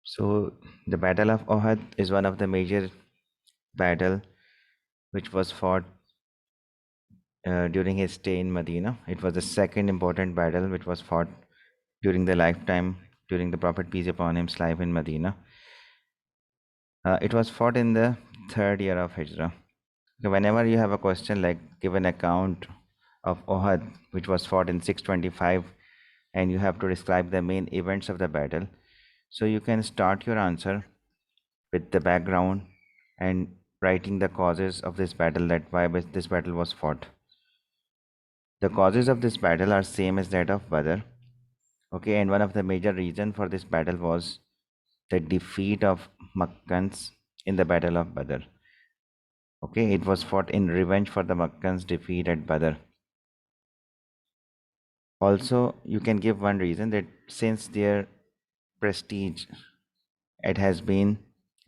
So the Battle of Uhud is one of the major battle which was fought during his stay in Medina. It was the second important battle which was fought during the lifetime during the Prophet peace upon him's life in Medina. It was fought in the third year of Hijrah. So whenever you have a question like give an account of Uhud, which was fought in 625, and you have to describe the main events of the battle, so you can start your answer with the background and writing the causes of this battle, that why this battle was fought. The causes of this battle are same as that of Badr. Okay, and one of the major reason for this battle was the defeat of Makkans in the Battle of Badr. Okay, it was fought in revenge for the Makkans' defeat at Badr. Also, you can give one reason that since their prestige it has been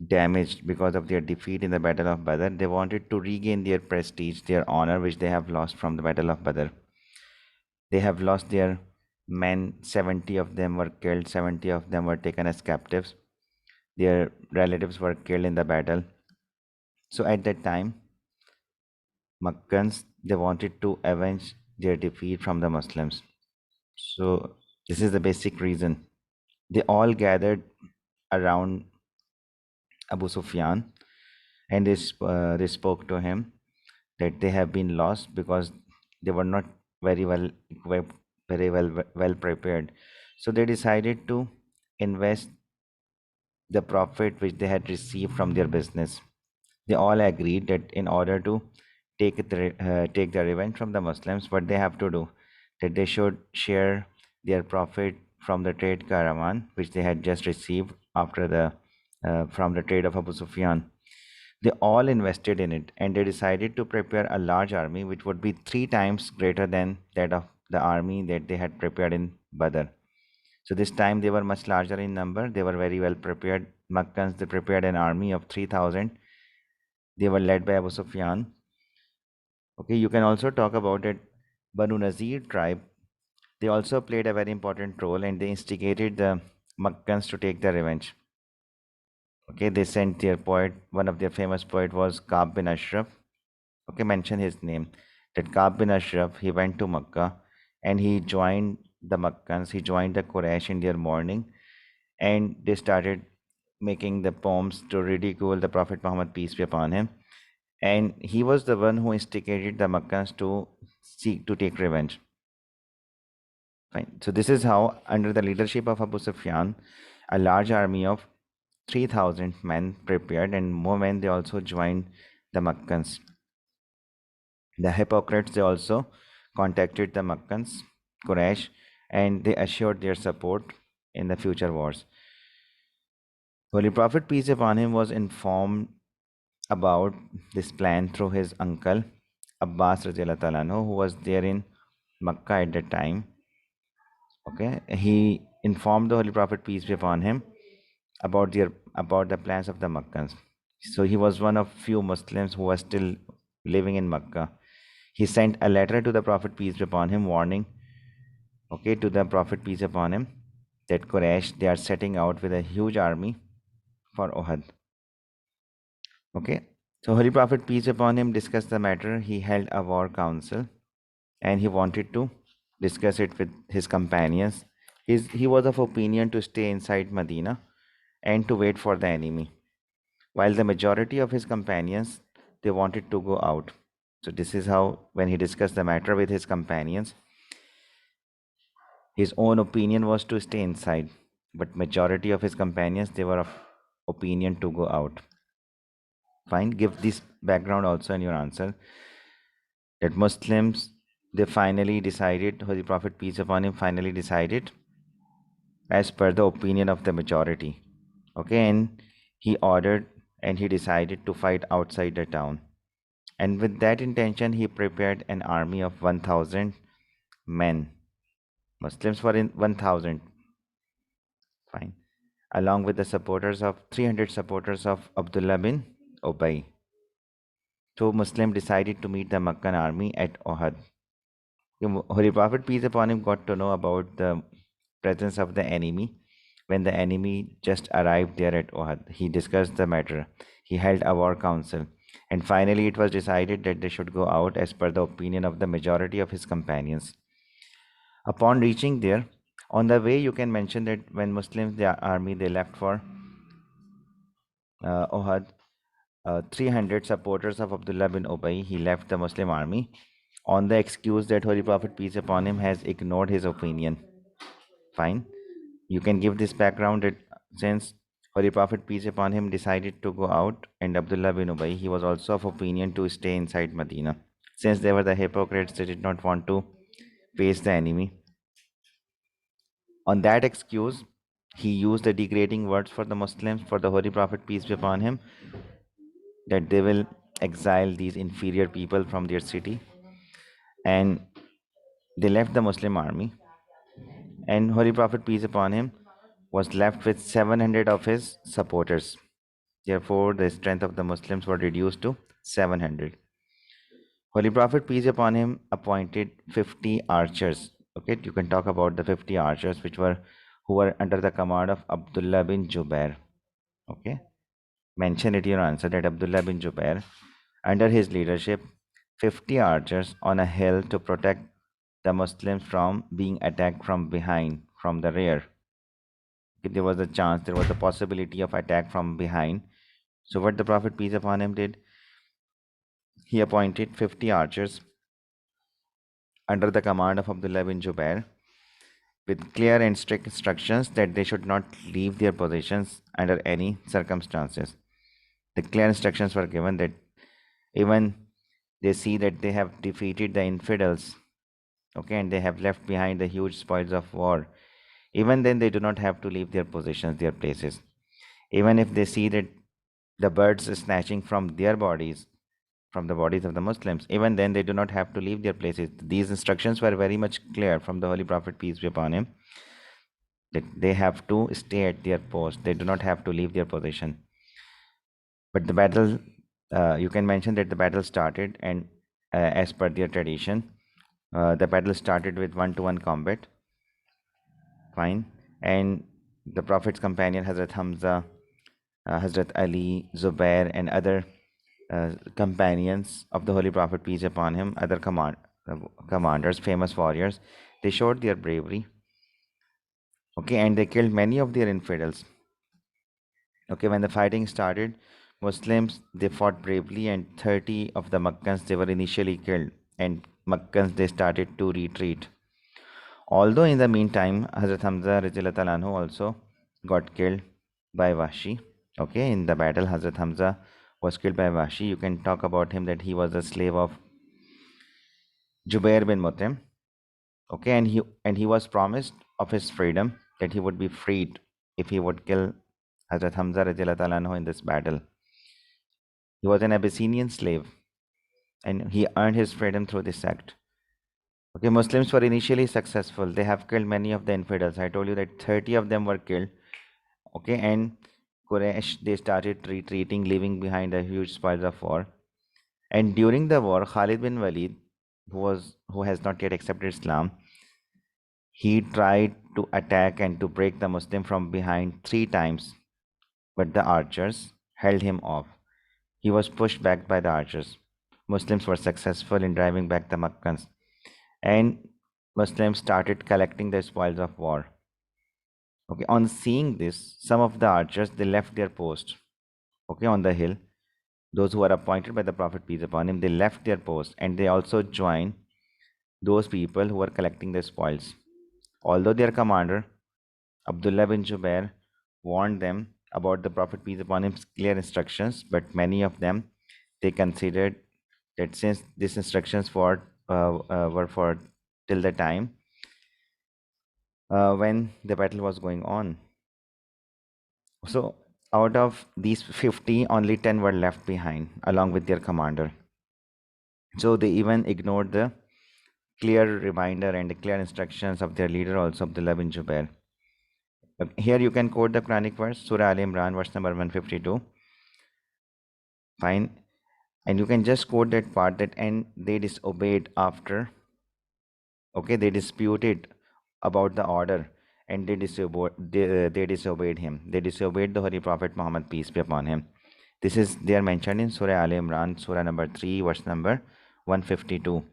damaged because of their defeat in the Battle of Badr, they wanted to regain their prestige, their honor, which they have lost from the Battle of Badr. They have lost their men, 70 of them were killed, 70 of them were taken as captives. Their relatives were killed in the battle. So at that time, Makkans, they wanted to avenge their defeat from the Muslims. So this is the basic reason. They all gathered around Abu Sufyan, and they spoke to him that they have been lost because they were not very well equipped, very well prepared. So they decided to invest the profit which they had received from their business. They all agreed that in order to take the revenge from the Muslims, what they have to do, that they should share their profit from the trade caravan which they had just received after the from the trade of Abu Sufyan. They all invested in it, and they decided to prepare a large army which would be three times greater than that of the army that they had prepared in Badr. So this time they were much larger in number. They were very well prepared. Makkans, they prepared an army of 3,000. They were led by Abu Sufyan. Okay, you can also talk about it. Banu Nazir tribe, they also played a very important role, and they instigated the Makkans to take their revenge. Okay, they sent their poet, one of their famous poet was Kab bin Ashraf. Okay, mention his name. That Kab bin Ashraf, he went to Makkah and he joined the Makkans, he joined the Quraysh in their mourning, and they started making the poems to ridicule the Prophet Muhammad, peace be upon him. And he was the one who instigated the Makkans to seek to take revenge. Fine. So this is how, under the leadership of Abu Sufyan, a large army of 3,000 men prepared, and more men they also joined the Makkans. The hypocrites they also contacted the Makkans, Quraysh, and they assured their support in the future wars. Holy Prophet, peace upon him, was informed about this plan through his uncle Abbas radiallahu ta'ala anhu, who was there in Makkah at that time. Okay, he informed the Holy Prophet, peace be upon him, about the plans of the Makkans. So he was one of few Muslims who was still living in Makkah. He sent a letter to the Prophet, peace be upon him, warning, okay, to the Prophet, peace upon him, that Quraysh, they are setting out with a huge army for Uhud. Okay, so Holy Prophet, peace upon him, discussed the matter. He held a war council and he wanted to discuss it with his companions. He was of opinion to stay inside Medina and to wait for the enemy, while the majority of his companions, they wanted to go out. So this is how, when he discussed the matter with his companions, his own opinion was to stay inside, but majority of his companions, they were of opinion to go out. Fine, give this background also in your answer, that Muslims, they finally decided, Holy Prophet, peace upon him, finally decided as per the opinion of the majority. Okay, and he ordered and he decided to fight outside the town. And with that intention, he prepared an army of 1,000 men. Muslims were in 1,000. Fine. Along with the supporters of 300 supporters of Abdullah bin Ubayy. So Muslim decided to meet the Makkan army at Uhud. The Holy Prophet, peace upon him, got to know about the presence of the enemy. when the enemy just arrived there at Uhud. He discussed the matter. He held a war council, and finally it was decided that they should go out as per the opinion of the majority of his companions. Upon reaching there, on the way, you can mention that when Muslims, the army, they left for Uhud, 300 supporters of Abdullah bin Ubayy, he left the Muslim army on the excuse that Holy Prophet, peace upon him, has ignored his opinion. Fine. You can give this background that since Holy Prophet, peace upon him, decided to go out, and Abdullah bin Ubayy, he was also of opinion to stay inside Medina. Since they were the hypocrites, they did not want to face the enemy. On that excuse, he used the degrading words for the Muslims, for the Holy Prophet, peace be upon him, that they will exile these inferior people from their city. And they left the Muslim army. And Holy Prophet, peace upon him, was left with 700 of his supporters. Therefore, the strength of the Muslims were reduced to 700. Holy Prophet, peace upon him, appointed 50 archers. Okay, you can talk about the 50 archers who were under the command of Abdullah bin Jubair. Okay, mention it in your answer that Abdullah bin Jubair, under his leadership, 50 archers on a hill to protect the Muslims from being attacked from behind, from the rear. If there was a chance, there was a possibility of attack from behind. So what the Prophet, peace upon him, did, he appointed 50 archers under the command of Abdullah bin Jubair, with clear and strict instructions that they should not leave their positions under any circumstances. The clear instructions were given that even they see that they have defeated the infidels, okay, and they have left behind the huge spoils of war, even then they do not have to leave their positions, their places. Even if they see that the birds are snatching from their bodies, from the bodies of the Muslims, even then they do not have to leave their places. These instructions were very much clear from the Holy Prophet, peace be upon him, that they have to stay at their post. They do not have to leave their position. But the battle, you can mention that the battle started, and as per their tradition, the battle started with one-to-one combat. Fine. And the Prophet's companion, Hazrat Hamza, Hazrat Ali, Zubair, and other companions of the Holy Prophet, peace upon him, other commanders, famous warriors, they showed their bravery. Okay, and they killed many of their infidels. Okay, when the fighting started, Muslims, they fought bravely, and 30 of the Makkans, they were initially killed, and Makkans, they started to retreat. Although in the meantime, Hazrat Hamza Rizallahu anhu also got killed by Wahshi. Okay, in the battle, Hazrat Hamza was killed by Wahshi. You can talk about him that he was a slave of Jubair bin Mut'im. Okay, and he was promised of his freedom, that he would be freed if he would kill Hazrat Hamza Rizallahu anhu in this battle. He was an Abyssinian slave, and he earned his freedom through this act. Okay, Muslims were initially successful. They have killed many of the infidels. I told you that 30 of them were killed. Okay, and Quraysh, they started retreating, leaving behind a huge spoils of war. And during the war, Khalid bin Walid, who has not yet accepted Islam, he tried to attack and to break the Muslim from behind 3 times, but the archers held him off. He was pushed back by the archers. Muslims were successful in driving back the Makkans, and Muslims started collecting the spoils of war. Okay, on seeing this, some of the archers, they left their post. Okay, on the hill, those who were appointed by the Prophet, peace upon him, they left their post, and they also joined those people who were collecting the spoils. Although their commander, Abdullah bin Jubair, warned them about the Prophet, peace upon him's clear instructions, but many of them, they considered that since these instructions were for till the time when the battle was going on. So out of these 50, only 10 were left behind along with their commander. So they even ignored the clear reminder and the clear instructions of their leader, also Abdullah bin Jubair. Here you can quote the Quranic verse, Surah Al Imran, verse number 152. Fine. And you can just quote that part, that and they disobeyed after. Okay, they disputed about the order, and they disobeyed him. They disobeyed the Holy Prophet Muhammad, peace be upon him. They are mentioned in Surah Al Imran, Surah number 3, verse number 152.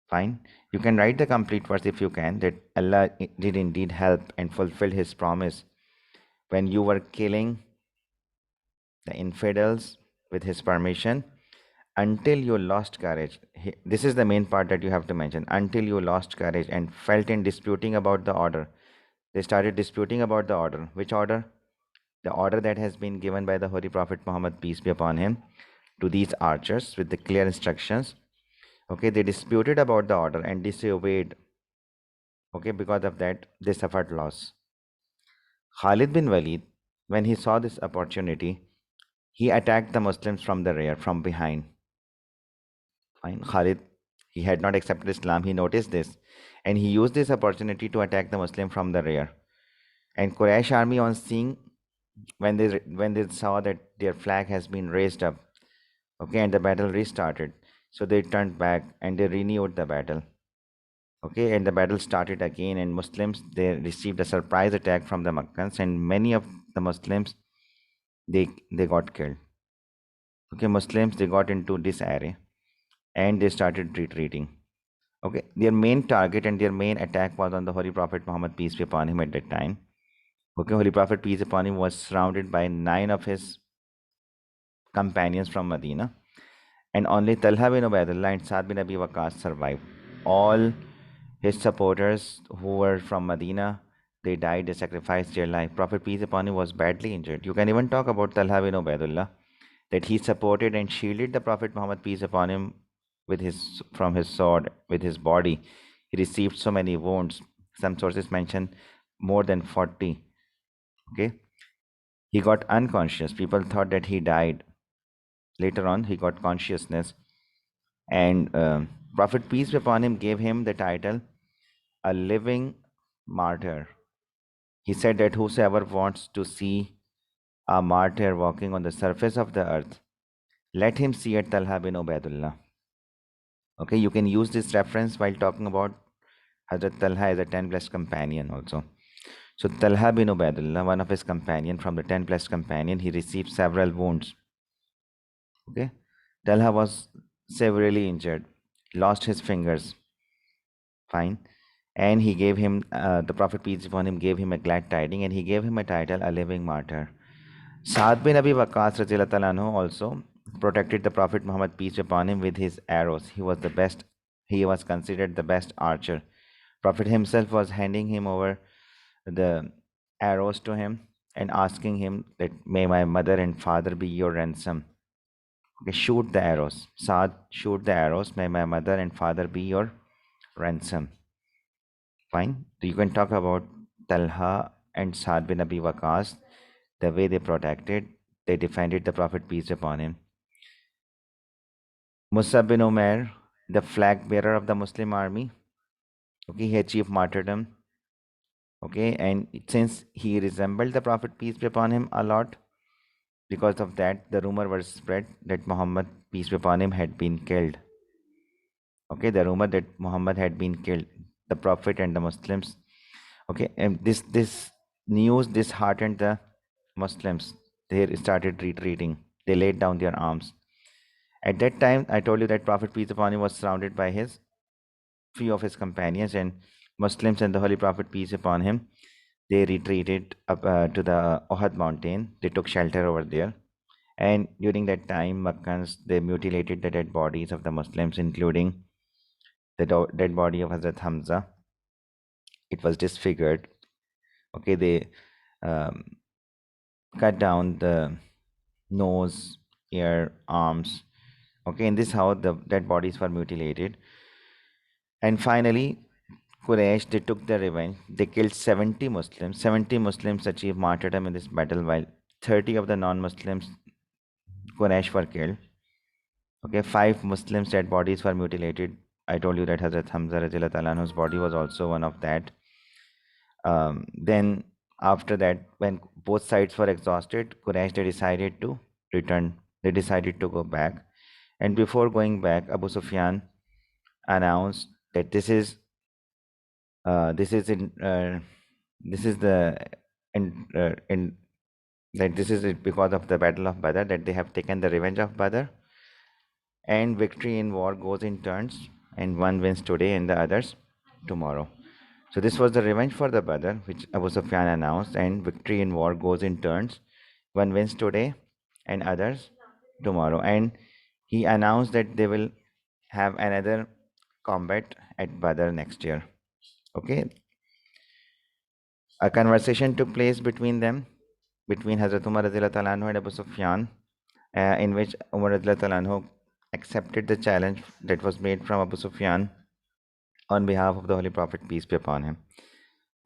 Fine. You can write the complete verse if you can, that Allah did indeed help and fulfill his promise when you were killing the infidels with his permission until you lost courage. This is the main part that you have to mention. Until you lost courage and felt in disputing about the order. They started disputing about the order. Which order? The order that has been given by the Holy Prophet Muhammad, peace be upon him, to these archers with the clear instructions. Okay, they disputed about the order and disobeyed. Okay, because of that, they suffered loss. Khalid bin Walid, when he saw this opportunity, he attacked the Muslims from the rear, from behind. Fine. Khalid, he had not accepted Islam. He noticed this, and he used this opportunity to attack the Muslim from the rear. And Quraysh army, on seeing, when they saw that their flag has been raised up, okay, and the battle restarted, so they turned back and they renewed the battle. Okay, and the battle started again, and Muslims, they received a surprise attack from the Makkans, and many of the Muslims, they got killed. Okay, Muslims, they got into disarray and they started retreating. Okay, their main target and their main attack was on the Holy Prophet Muhammad, peace be upon him, at that time. Okay, Holy Prophet, peace upon him, was surrounded by 9 of his companions from Medina, and only Talha bin Ubaidullah and Saad bin Abi Waqqas survived. All his supporters who were from Medina, they died, they sacrificed their life. Prophet, peace upon him, was badly injured. You can even talk about Talha bin Ubaidullah, that he supported and shielded the Prophet Muhammad, peace upon him, with his from his sword, with his body. He received so many wounds. Some sources mention more than 40. Okay, he got unconscious. People thought that he died. Later on, he got consciousness, and Prophet, peace be upon him, gave him the title a living martyr. He said that whosoever wants to see a martyr walking on the surface of the earth, let him see at Talha bin Ubaidullah. Okay, you can use this reference while talking about Hazrat Talha as a 10 blessed companion also. So Talha bin Ubaidullah, one of his companion from the 10 blessed companion, he received several wounds. Okay, Talha was severely injured, lost his fingers. Fine. And he gave him, the Prophet, peace be upon him, gave him a glad tiding, and he gave him a title, a living martyr. Saad bin Abi Waqqas radiallahu anhu also protected the Prophet Muhammad, peace be upon him, with his arrows. He was considered the best archer. Prophet himself was handing him over the arrows to him and asking him that, may my mother and father be your ransom. Okay, shoot the arrows. Saad, shoot the arrows. May my mother and father be your ransom. Fine. You can talk about Talha and Saad bin Abi Waqqas, the way they protected, they defended the Prophet, peace upon him. Musab bin Umair, the flag bearer of the Muslim army, okay, he achieved martyrdom. Okay, and since he resembled the Prophet, peace be upon him, a lot, because of that, the rumor was spread that Muhammad, peace be upon him, had been killed. Okay, the rumor that Muhammad had been killed, the Prophet and the Muslims. Okay, and this news disheartened the Muslims. They started retreating. They laid down their arms. At that time, I told you that Prophet, peace upon him, was surrounded by his few of his companions, and Muslims and the Holy Prophet, peace upon him, they retreated up to the Uhad mountain. They took shelter over there. And during that time, Makkans, they mutilated the dead bodies of the Muslims, including the dead body of Hazrat Hamza. It was disfigured. Okay, they um, cut down the nose, ear, arms. Okay, in this how the dead bodies were mutilated. And finally, Quraysh, they took their revenge. They killed 70 Muslims. 70 Muslims achieved martyrdom in this battle, while 30 of the non-Muslims, Quraysh, were killed. Okay, 5 Muslims' dead bodies were mutilated. I told you that Hazrat Hamza radiallahu ta'ala anhu's body was also one of that. Then after that, when both sides were exhausted, Quraysh, they decided to return. They decided to go back. And before going back, Abu Sufyan announced that this is This is in this is the in that this is it because of the Battle of Badr that they have taken the revenge of Badr, and victory in war goes in turns, and one wins today and the others tomorrow. So this was the revenge for the Badr, which Abu Sufyan announced, and victory in war goes in turns. One wins today and others tomorrow. And he announced that they will have another combat at Badr next year. Okay, a conversation took place between them, between Hazrat Umar Radhiyallahu Ta'ala Anhu and Abu Sufyan, in which Umar Radhiyallahu Ta'ala Anhu accepted the challenge that was made from Abu Sufyan on behalf of the Holy Prophet, peace be upon him.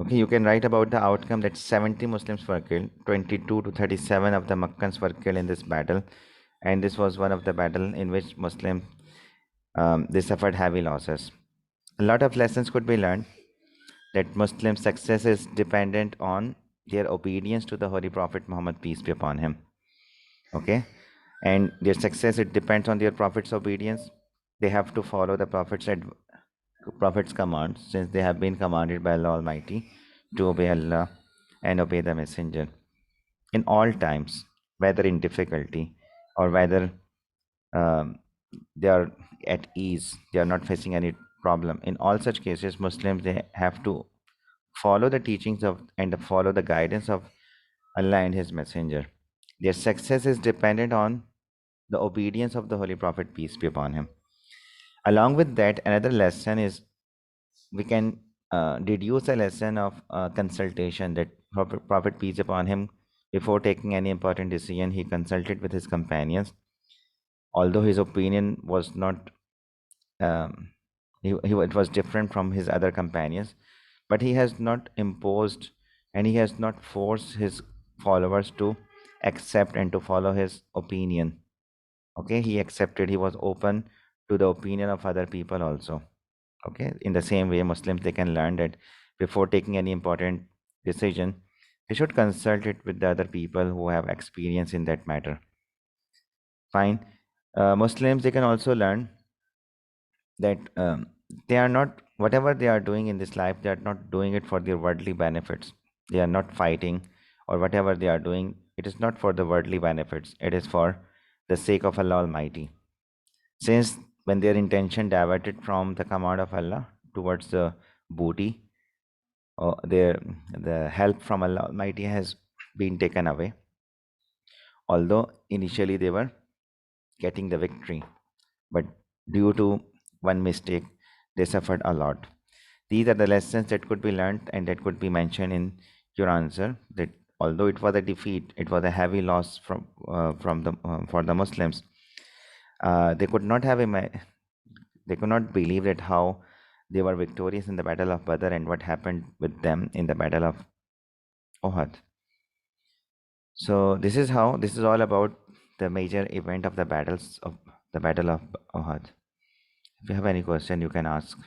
Okay, you can write about the outcome that 70 Muslims were killed, 22 to 37 of the Makkans were killed in this battle, and this was one of the battle in which Muslims they suffered heavy losses. A lot of lessons could be learned that Muslim success is dependent on their obedience to the Holy Prophet Muhammad, peace be upon him. Okay, and their success it depends on their Prophet's obedience. They have to follow the Prophet's commands, since they have been commanded by Allah Almighty to obey Allah and obey the Messenger in all times, whether in difficulty or whether um, they are at ease, they are not facing any problem. In all such cases, Muslims they have to follow the teachings of and follow the guidance of Allah and His Messenger. Their success is dependent on the obedience of the Holy Prophet, peace be upon him. Along with that, another lesson is we can deduce a lesson of consultation that Prophet, peace upon him, before taking any important decision, he consulted with his companions. Although his opinion was not, um, it was different from his other companions, but he has not imposed and he has not forced his followers to accept and to follow his opinion. Okay, he accepted, he was open to the opinion of other people also. Okay, in the same way, Muslims they can learn that before taking any important decision, they should consult it with the other people who have experience in that matter. Fine. Muslims they can also learn that they are not, whatever they are doing in this life, they are not doing it for their worldly benefits. They are not fighting, or whatever they are doing, it is not for the worldly benefits, it is for the sake of Allah Almighty. Since when their intention diverted from the command of Allah towards the booty, or the help from Allah Almighty has been taken away. Although initially they were getting the victory, but due to one mistake, they suffered a lot. These are the lessons that could be learned and that could be mentioned in your answer. That although it was a defeat, it was a heavy loss from the for the Muslims. They could not have they could not believe that how they were victorious in the Battle of Badr and what happened with them in the Battle of Uhud. So this is all about the major event of the Battle of Uhud. If you have any question, you can ask.